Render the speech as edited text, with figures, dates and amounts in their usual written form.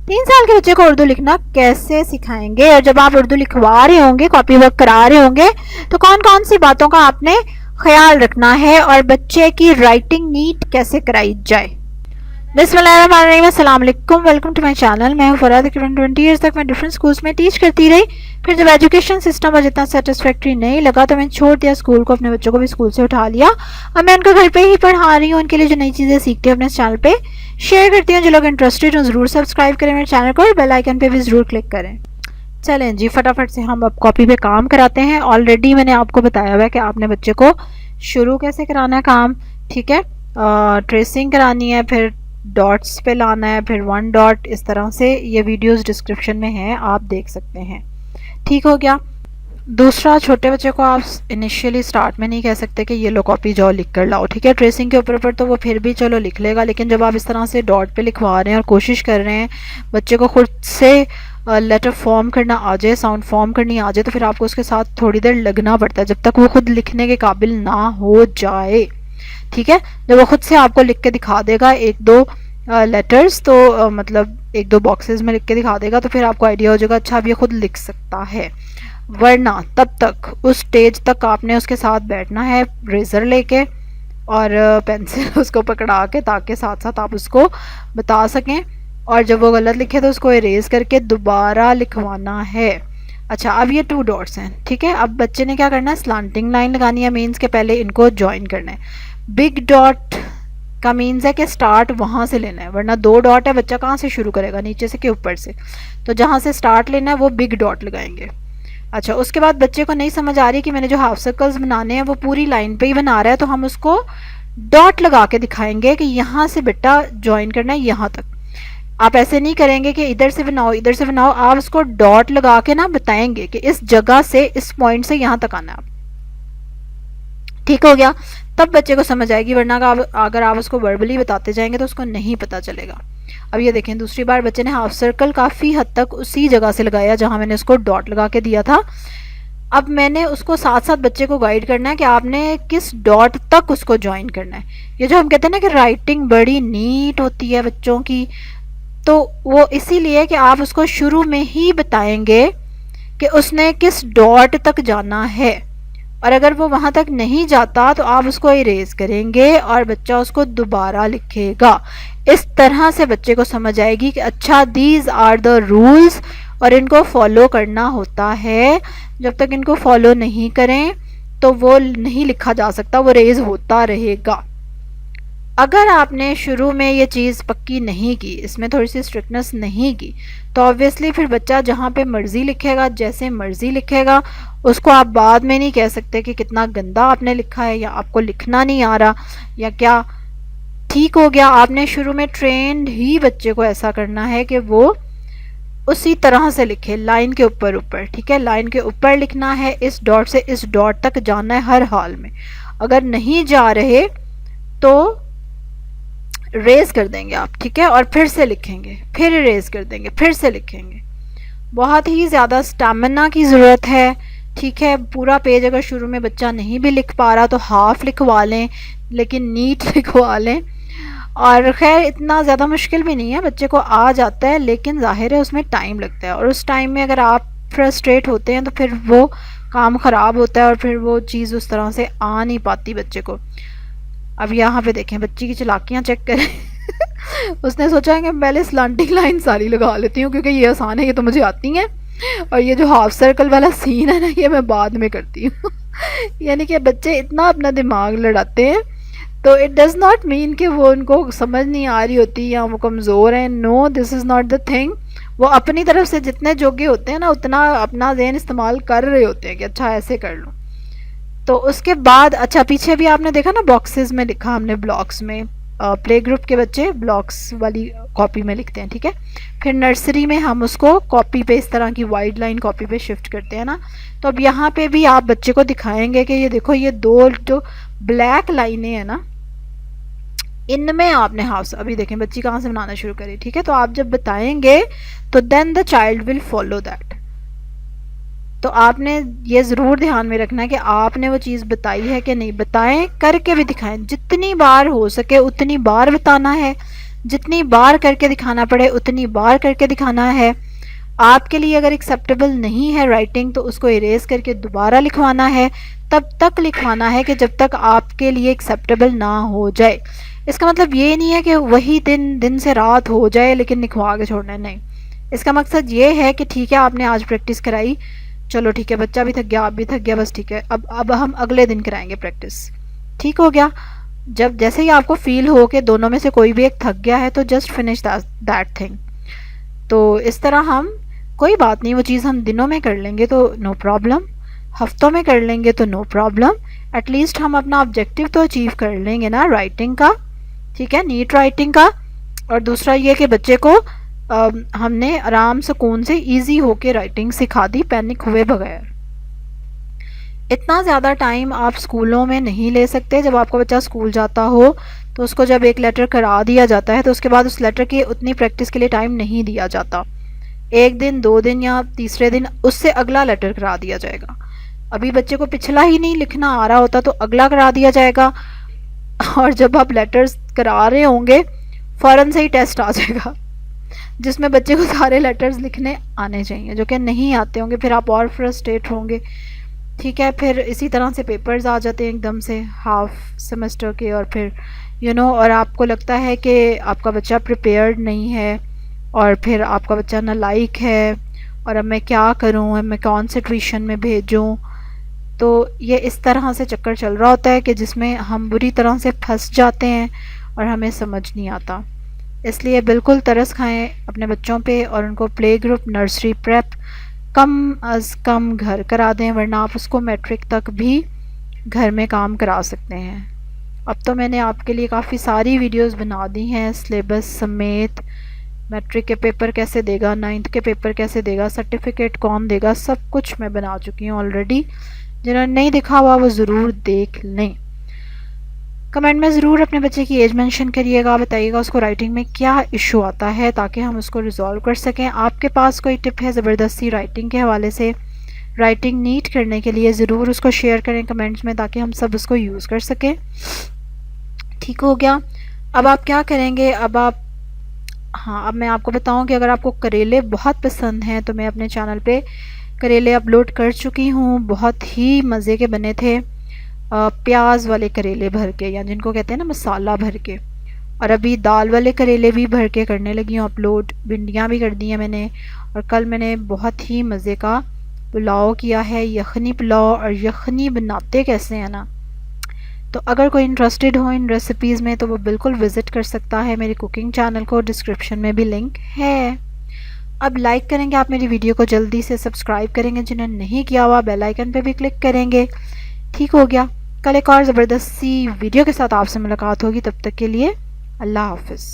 3 साल के बच्चे को उर्दू लिखना कैसे सिखाएंगे? और जब आप उर्दू लिखवा रहे होंगे, कॉपी वर्क करा रहे होंगे, तो कौन कौन सी बातों का आपने ख्याल रखना है और बच्चे की राइटिंग नीट कैसे कराई जाए? बिस्मिल्लाहिर्रहमानिर्रहीम, अस्सलाम वालेकुम, वेलकम टू माय चैनल। मैं हूं फराद। तकरीबन 20 ईयर्स तक मैं डिफरेंट स्कूल्स में टीच करती रही। फिर जब एजुकेशन सिस्टम मुझे इतना सेटिस्फैक्ट्री नहीं लगा तो मैंने छोड़ दिया स्कूल को, अपने बच्चों को भी स्कूल से उठा लिया। अब मैं उनको घर पे ही पढ़ा रही हूँ। उनके लिए जो नई चीज़ें सीखती हूँ अपने चैनल पे शेयर करती हूँ। जो लोग इंटरेस्टेड हो ज़रूर सब्सक्राइब करें मेरे चैनल को और बेल आइकन पे भी ज़रूर क्लिक करें। चलें जी, फटाफट से हम अब कॉपी पे काम कराते हैं। ऑलरेडी मैंने आपको बताया हुआ है कि आपने बच्चे को शुरू कैसे कराना है काम, ठीक है। ट्रेसिंग करानी है, फिर डॉट्स पे लाना है, फिर 1 डॉट, इस तरह से। ये वीडियोस डिस्क्रिप्शन में हैं, आप देख सकते हैं। ठीक हो गया। दूसरा, छोटे बच्चे को आप इनिशियली स्टार्ट में नहीं कह सकते कि ये लो कॉपी जाओ लिख कर लाओ, ठीक है। ट्रेसिंग के ऊपर तो वो फिर भी चलो लिख लेगा, लेकिन जब आप इस तरह से डॉट पे लिखवा रहे हैं और कोशिश कर रहे हैं बच्चे को खुद से लेटर फॉर्म करना आ जाए, साउंड फॉर्म करनी आ जाए, तो फिर आपको उसके साथ थोड़ी देर लगना पड़ता है जब तक वो खुद लिखने के काबिल ना हो जाए, ठीक है। जब वो खुद से आपको लिख के दिखा देगा 1-2 लेटर्स, तो मतलब 1-2 बॉक्सेस में लिख के दिखा देगा, तो फिर आपको आइडिया हो जाएगा अच्छा अब ये खुद लिख सकता है। वरना तब तक, उस स्टेज तक आपने उसके साथ बैठना है रेज़र लेके और पेंसिल उसको पकड़ा के, ताकि साथ साथ आप उसको बता सकें। और जब वो गलत लिखे तो उसको इरेज करके दोबारा लिखवाना है। अच्छा, अब ये 2 डॉट्स हैं, ठीक है। अब बच्चे ने क्या करना है, स्लांटिंग लाइन लगानी है, मीन्स के पहले इनको ज्वाइन करना है। बिग डॉट का मीन्स है कि स्टार्ट वहाँ से लेना है, वरना 2 डॉट है, बच्चा कहाँ से शुरू करेगा, नीचे से कि ऊपर से। तो जहाँ से स्टार्ट लेना है वो बिग डॉट लगाएंगे। अच्छा, उसके बाद बच्चे को नहीं समझ आ रही कि मैंने जो हाफ सर्कल्स बनाने हैं वो पूरी लाइन पे ही बना रहा है, तो हम उसको डॉट लगा के दिखाएंगे कि यहाँ से बेटा ज्वाइन करना है यहाँ तक। आप ऐसे नहीं करेंगे कि इधर से बनाओ इधर से बनाओ, आप उसको डॉट लगा के ना बताएंगे कि इस जगह से, इस पॉइंट से यहाँ तक आना है आप। ठीक हो गया, तब बच्चे को समझ आएगी, वरना अगर आप उसको वर्बली बताते जाएंगे तो उसको नहीं पता चलेगा। अब ये देखें, दूसरी बार बच्चे ने हाफ सर्कल काफ़ी हद तक उसी जगह से लगाया जहाँ मैंने उसको डॉट लगा के दिया था। अब मैंने उसको साथ साथ बच्चे को गाइड करना है कि आपने किस डॉट तक उसको ज्वाइन करना है। ये जो हम कहते हैं ना कि राइटिंग बड़ी नीट होती है बच्चों की, तो वो इसीलिए कि आप उसको शुरू में ही बताएंगे कि उसने किस डॉट तक जाना है, और अगर वो वहाँ तक नहीं जाता तो आप उसको इरेज करेंगे और बच्चा उसको दोबारा लिखेगा। इस तरह से बच्चे को समझ आएगी कि अच्छा दीज आर द रूल्स और इनको फॉलो करना होता है। जब तक इनको फॉलो नहीं करें तो वो नहीं लिखा जा सकता, वो रेज होता रहेगा। अगर आपने शुरू में ये चीज़ पक्की नहीं की, इसमें थोड़ी सी स्ट्रिक्टनेस नहीं की, तो ऑब्वियसली फिर बच्चा जहाँ पे मर्ज़ी लिखेगा, जैसे मर्ज़ी लिखेगा, उसको आप बाद में नहीं कह सकते कि कितना गंदा आपने लिखा है या आपको लिखना नहीं आ रहा या क्या। ठीक हो गया, आपने शुरू में ट्रेंड ही बच्चे को ऐसा करना है कि वो उसी तरह से लिखे, लाइन के ऊपर ऊपर, ठीक है। लाइन के ऊपर लिखना है, इस डॉट से इस डॉट तक जाना है हर हाल में। अगर नहीं जा रहे तो रेज कर देंगे आप, ठीक है, और फिर से लिखेंगे, फिर रेज कर देंगे, फिर से लिखेंगे। बहुत ही ज़्यादा स्टैमिना की ज़रूरत है, ठीक है। पूरा पेज अगर शुरू में बच्चा नहीं भी लिख पा रहा तो हाफ लिखवा लें, लेकिन नीट लिखवा लें। और खैर इतना ज़्यादा मुश्किल भी नहीं है, बच्चे को आ जाता है, लेकिन ज़ाहिर है उसमें टाइम लगता है, और उस टाइम में अगर आप फ्रस्ट्रेट होते हैं तो फिर वो काम ख़राब होता है और फिर वो चीज़ उस तरह से आ नहीं पाती बच्चे को। अब यहाँ पे देखें, बच्ची की चालाकियाँ चेक करें। उसने सोचा है कि पहले स्लांटिंग लाइन सारी लगा लेती हूँ क्योंकि ये आसान है, ये तो मुझे आती हैं, और ये जो हाफ सर्कल वाला सीन है ना, ये मैं बाद में करती हूँ। यानी कि बच्चे इतना अपना दिमाग लड़ाते हैं, तो इट डज़ नॉट मीन कि वो उनको समझ नहीं आ रही होती या वो कमज़ोर हैं। No, this is not the thing. वो अपनी तरफ से जितने जोगे होते हैं ना, उतना अपना ज़हन इस्तेमाल कर रहे होते हैं कि अच्छा ऐसे कर लूँ। तो उसके बाद अच्छा, पीछे भी आपने देखा ना, बॉक्सेस में लिखा हमने, ब्लॉक्स में। प्ले ग्रुप के बच्चे ब्लॉक्स वाली कॉपी में लिखते हैं, ठीक है। फिर नर्सरी में हम उसको कॉपी पे इस तरह की वाइड लाइन कॉपी पे शिफ्ट करते हैं ना। तो अब यहाँ पे भी आप बच्चे को दिखाएंगे कि ये देखो, ये 2 जो ब्लैक लाइनें हैं ना, इनमें आपने हाफ, अभी देखें बच्ची कहाँ से बनाना शुरू करी, ठीक है। तो आप जब बताएंगे तो then the child will follow that. तो आपने ये ज़रूर ध्यान में रखना है कि आपने वो चीज़ बताई है कि नहीं, बताएं, करके भी दिखाएं। जितनी बार हो सके उतनी बार बताना है, जितनी बार करके दिखाना पड़े उतनी बार करके दिखाना है। आपके लिए अगर एक्सेप्टेबल नहीं है राइटिंग तो उसको इरेज करके दोबारा लिखवाना है, तब तक लिखवाना है कि जब तक आपके लिए एक्सेप्टेबल ना हो जाए। इसका मतलब ये नहीं है कि वही दिन से रात हो जाए लेकिन लिखवा के छोड़ना है, नहीं। इसका मकसद ये है कि ठीक है आपने आज प्रैक्टिस कराई, चलो ठीक है, बच्चा भी थक गया, आप भी थक गया, बस ठीक है, अब हम अगले दिन कराएंगे प्रैक्टिस। ठीक हो गया। जब जैसे ही आपको फील हो कि दोनों में से कोई भी एक थक गया है तो जस्ट फिनिश दैट थिंग। तो इस तरह हम, कोई बात नहीं, वो चीज़ हम दिनों में कर लेंगे तो नो प्रॉब्लम, हफ्तों में कर लेंगे तो नो प्रॉब्लम, एटलीस्ट हम अपना ऑब्जेक्टिव तो अचीव कर लेंगे ना राइटिंग का, ठीक है, नीट राइटिंग का। और दूसरा ये कि बच्चे को हमने आराम सुकून से इजी होके राइटिंग सिखा दी, पैनिक हुए बगैर। इतना ज़्यादा टाइम आप स्कूलों में नहीं ले सकते। जब आपका बच्चा स्कूल जाता हो तो उसको जब एक लेटर करा दिया जाता है तो उसके बाद उस लेटर की उतनी प्रैक्टिस के लिए टाइम नहीं दिया जाता। एक दिन, 2 दिन या तीसरे दिन उससे अगला लेटर करा दिया जाएगा। अभी बच्चे को पिछला ही नहीं लिखना आ रहा होता तो अगला करा दिया जाएगा, और जब आप लेटर्स करा रहे होंगे फ़ौरन से ही टेस्ट आ जाएगा जिसमें बच्चे को सारे लेटर्स लिखने आने चाहिए, जो कि नहीं आते होंगे, फिर आप और फ्रस्ट्रेट होंगे। ठीक है, फिर इसी तरह से पेपर्स आ जाते हैं एकदम से हाफ सेमेस्टर के, और फिर और आपको लगता है कि आपका बच्चा प्रिपेयर्ड नहीं है, और फिर आपका बच्चा नालायक है, और अब मैं क्या करूं, अब मैं कौन से ट्यूशन में भेजूं। तो ये इस तरह से चक्कर चल रहा होता है कि जिसमें हम बुरी तरह से फंस जाते हैं और हमें समझ नहीं आता। इसलिए बिल्कुल तरस खाएं अपने बच्चों पे और उनको प्ले ग्रुप, नर्सरी, प्रेप कम अज़ कम घर करा दें, वरना आप उसको मैट्रिक तक भी घर में काम करा सकते हैं। अब तो मैंने आपके लिए काफ़ी सारी वीडियोस बना दी हैं सिलेबस समेत, मैट्रिक के पेपर कैसे देगा, 9th के पेपर कैसे देगा, सर्टिफिकेट कौन देगा, सब कुछ मैं बना चुकी हूँ ऑलरेडी। जिन्होंने नहीं देखा हुआ वो ज़रूर देख लें। कमेंट में ज़रूर अपने बच्चे की एज मेंशन करिएगा, बताइएगा उसको राइटिंग में क्या इशू आता है ताकि हम उसको रिजॉल्व कर सकें। आपके पास कोई टिप है ज़बरदस्ती राइटिंग के हवाले से, राइटिंग नीट करने के लिए, ज़रूर उसको शेयर करें कमेंट्स में ताकि हम सब उसको यूज़ कर सकें। ठीक हो गया। अब आप क्या करेंगे, अब आप, हाँ, अब मैं आपको बताऊं कि अगर आपको करेले बहुत पसंद हैं तो मैं अपने चैनल पे करेले अपलोड कर चुकी हूँ, बहुत ही मज़े के बने थे, प्याज वाले करेले भर के, या जिनको कहते हैं ना मसाला भर के। और अभी दाल वाले करेले भी भर के करने लगी हूँ अपलोड, भिंडियाँ भी कर दी हैं मैंने, और कल मैंने बहुत ही मज़े का पुलाव किया है, यखनी पुलाव। और यखनी बनाते कैसे हैं ना, तो अगर कोई इंटरेस्टेड हो इन रेसिपीज़ में तो वो बिल्कुल विज़िट कर सकता है मेरे कुकिंग चैनल को, डिस्क्रिप्शन में भी लिंक है। अब लाइक करेंगे आप मेरी वीडियो को, जल्दी से सब्सक्राइब करेंगे जिन्होंने नहीं किया हुआ, बेल आइकन पे भी क्लिक करेंगे। ठीक हो गया। कल एक और ज़बरदस्त सी वीडियो के साथ आपसे मुलाकात होगी, तब तक के लिए अल्लाह हाफ़िज़।